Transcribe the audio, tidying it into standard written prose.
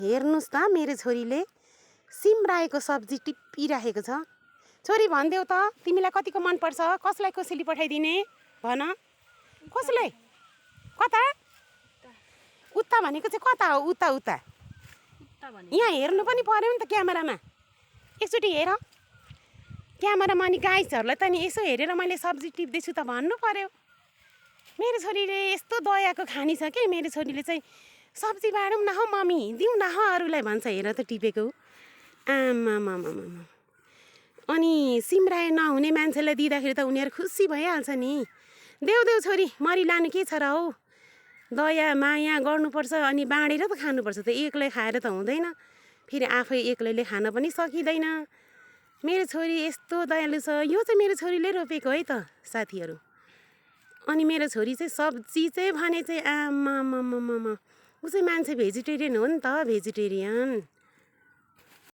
हेर्नुस् त मेरो छोरीले सिमरायोको सब्जी टिपिराखेको छ। छोरी भनिदेऊ त तिमीलाई कतिको मनपर्छ, कसलाई कसैले पठाइदिने भन। कसलाई? कता? उता भनेको चाहिँ कता हो? उता उता यहाँ हेर्नु पनि पर्यो नि त क्यामेरामा। एकचोटि हेर क्यामेरामा। अनि गाइजहरूलाई त नि यसो हेरेर मैले सब्जी टिप्दैछु त भन्नु पर्यो। मेरो छोरीले यस्तो दयाको खानी छ कि मेरो छोरीले चाहिँ सब्जी बाँडौँ न हौ मम्मी, दिउँ न हौ अरूलाई भन्छ। हेर त टिपेको आमामामा। अनि सिमरायो नहुने मान्छेलाई दिँदाखेरि त उनीहरू खुसी भइहाल्छ नि। देऊ देऊ छोरी, मरि लानु के छ र हौ। दया माया गर्नुपर्छ अनि बाँडेर त खानुपर्छ। त एक्लै खाएर त हुँदैन, फेरि आफै एक्लैले खान पनि सकिँदैन। मेरो छोरी यस्तो दयालु छ। यो चाहिँ मेरो छोरीले रोपेको है त साथीहरू। अनि मेरो छोरी चाहिँ सब्जी चाहिँ भने चाहिँ आमामामामा, ऊ चाहिँ मान्छे भेजिटेरियन हो नि त, भेजिटेरियन।